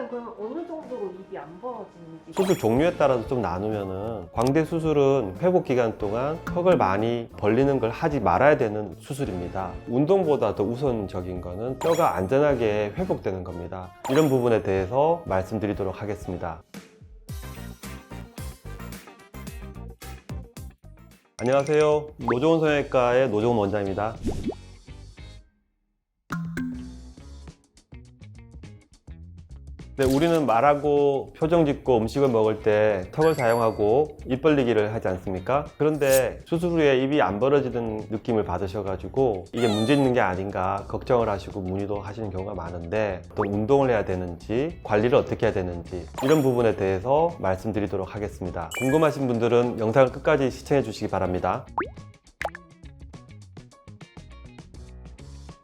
직후에 그러면 어느 정도로 입이 안 벌어지는지. 수술 종류에 따라서 좀 나누면은, 광대 수술은 회복 기간 동안 턱을 많이 벌리는 걸 하지 말아야 되는 수술입니다. 운동보다 더 우선적인 거는 뼈가 안전하게 회복되는 겁니다. 이런 부분에 대해서 말씀드리도록 하겠습니다. 안녕하세요. 노종훈 성형외과의 노종훈 원장입니다. 네, 우리는 말하고 표정 짓고 음식을 먹을 때 턱을 사용하고 입 벌리기를 하지 않습니까? 그런데 수술 후에 입이 안 벌어지는 느낌을 받으셔가지고 이게 문제 있는 게 아닌가 걱정을 하시고 문의도 하시는 경우가 많은데, 또 운동을 해야 되는지 관리를 어떻게 해야 되는지 이런 부분에 대해서 말씀드리도록 하겠습니다. 궁금하신 분들은 영상을 끝까지 시청해 주시기 바랍니다.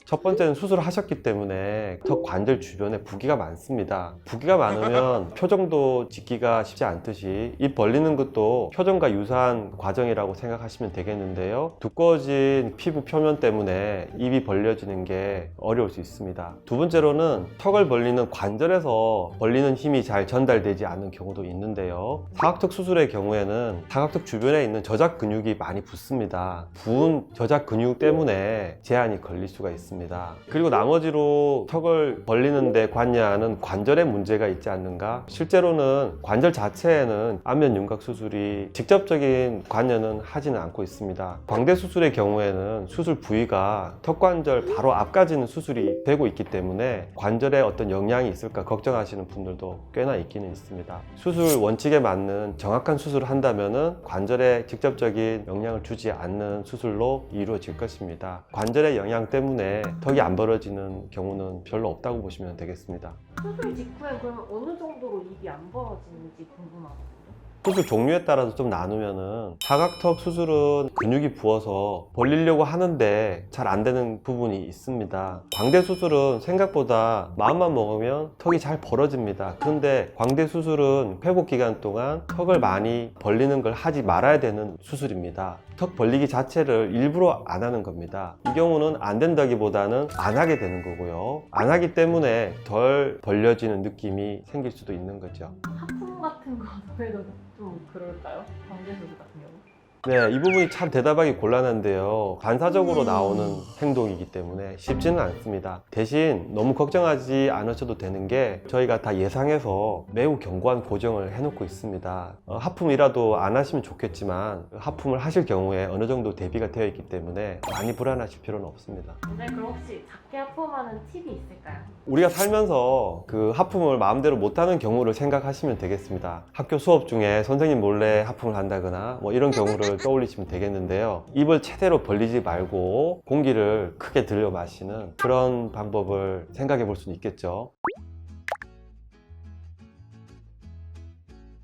첫 번째는 수술을 하셨기 때문에 턱 관절 주변에 부기가 많습니다. 부기가 많으면 표정도 짓기가 쉽지 않듯이 입 벌리는 것도 표정과 유사한 과정이라고 생각하시면 되겠는데요. 두꺼워진 피부 표면 때문에 입이 벌려지는 게 어려울 수 있습니다. 두 번째로는 턱을 벌리는 관절에서 벌리는 힘이 잘 전달되지 않는 경우도 있는데요. 사각턱 수술의 경우에는 사각턱 주변에 있는 저작 근육이 많이 붓습니다. 부은 저작 근육 때문에 제한이 걸릴 수가 있습니다. 그리고 나머지로 턱을 벌리는데 관여하는 관절에 문제가 있지 않는가? 실제로는 관절 자체에는 안면 윤곽 수술이 직접적인 관여는 하지는 않고 있습니다. 광대 수술의 경우에는 수술 부위가 턱 관절 바로 앞까지는 수술이 되고 있기 때문에 관절에 어떤 영향이 있을까 걱정하시는 분들도 꽤나 있기는 있습니다. 수술 원칙에 맞는 정확한 수술을 한다면은 관절에 직접적인 영향을 주지 않는 수술로 이루어질 것입니다. 관절의 영향 때문에 턱이 안 벌어지는 경우는 별로 없다고 보시면 되겠습니다. 수술 직후에 그러면 어느 정도로 입이 안 벌어지는지 궁금하거든요. 수술 종류에 따라서 좀 나누면은, 사각턱 수술은 근육이 부어서 벌리려고 하는데 잘 안 되는 부분이 있습니다. 광대 수술은 생각보다 마음만 먹으면 턱이 잘 벌어집니다. 그런데 광대 수술은 회복 기간 동안 턱을 많이 벌리는 걸 하지 말아야 되는 수술입니다. 턱 벌리기 자체를 일부러 안 하는 겁니다. 이 경우는 안 된다기보다는 안 하게 되는 거고요. 안 하기 때문에 덜 벌려지는 느낌이 생길 수도 있는 거죠. 하품 같은 거 그래도 좀 그럴까요? 광대 수술 같은 경우? 네, 이 부분이 참 대답하기 곤란한데요. 반사적으로 나오는 행동이기 때문에 쉽지는 않습니다. 대신 너무 걱정하지 않으셔도 되는 게, 저희가 다 예상해서 매우 견고한 보정을 해놓고 있습니다. 하품이라도 안 하시면 좋겠지만 하품을 하실 경우에 어느 정도 대비가 되어 있기 때문에 많이 불안하실 필요는 없습니다. 네, 그럼 혹시 작게 하품하는 팁이 있을까요? 우리가 살면서 그 하품을 마음대로 못하는 경우를 생각하시면 되겠습니다. 학교 수업 중에 선생님 몰래 하품을 한다거나 뭐 이런 경우를 떠올리시면 되겠는데요. 입을 최대로 벌리지 말고 공기를 크게 들여 마시는 그런 방법을 생각해 볼 수는 있겠죠.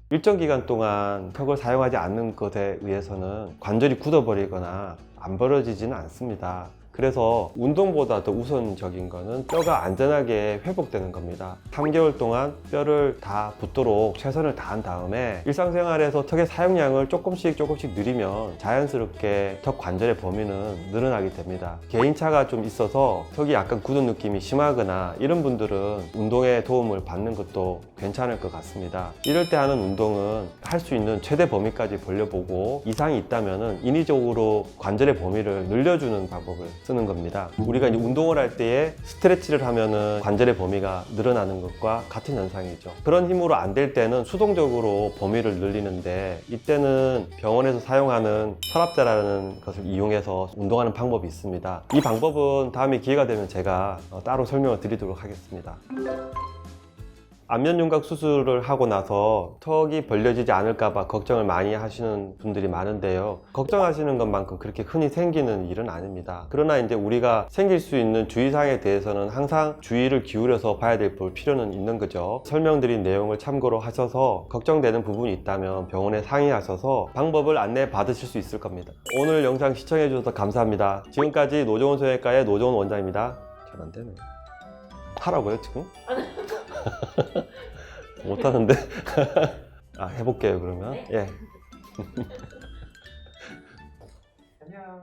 일정 기간 동안 턱을 사용하지 않는 것에 의해서는 관절이 굳어버리거나 안 벌어지지는 않습니다. 그래서 운동보다 더 우선적인 거는 뼈가 안전하게 회복되는 겁니다. 3개월 동안 뼈를 다 붙도록 최선을 다한 다음에 일상생활에서 턱의 사용량을 조금씩 늘리면 자연스럽게 턱 관절의 범위는 늘어나게 됩니다. 개인차가 좀 있어서 턱이 약간 굳은 느낌이 심하거나 이런 분들은 운동에 도움을 받는 것도 괜찮을 것 같습니다. 이럴 때 하는 운동은 할 수 있는 최대 범위까지 벌려보고 이상이 있다면 인위적으로 관절의 범위를 늘려주는 방법을 쓰는 겁니다. 우리가 이제 운동을 할 때에 스트레치를 하면은 관절의 범위가 늘어나는 것과 같은 현상이죠. 그런 힘으로 안 될 때는 수동적으로 범위를 늘리는데, 이때는 병원에서 사용하는 서랍자라는 것을 이용해서 운동하는 방법이 있습니다. 이 방법은 다음에 기회가 되면 제가 따로 설명을 드리도록 하겠습니다. 안면 윤곽 수술을 하고 나서 턱이 벌려지지 않을까봐 걱정을 많이 하시는 분들이 많은데요. 걱정하시는 것만큼 그렇게 흔히 생기는 일은 아닙니다. 그러나 이제 우리가 생길 수 있는 주의사항에 대해서는 항상 주의를 기울여서 봐야 될 필요는 있는 거죠. 설명드린 내용을 참고로 하셔서 걱정되는 부분이 있다면 병원에 상의하셔서 방법을 안내 받으실 수 있을 겁니다. 오늘 영상 시청해 주셔서 감사합니다. 지금까지 노종훈 성형외과의 노종훈 원장입니다. 잘 안 되네. 하라고요 지금? 못하는데. 해볼게요 그러면. 네? 예.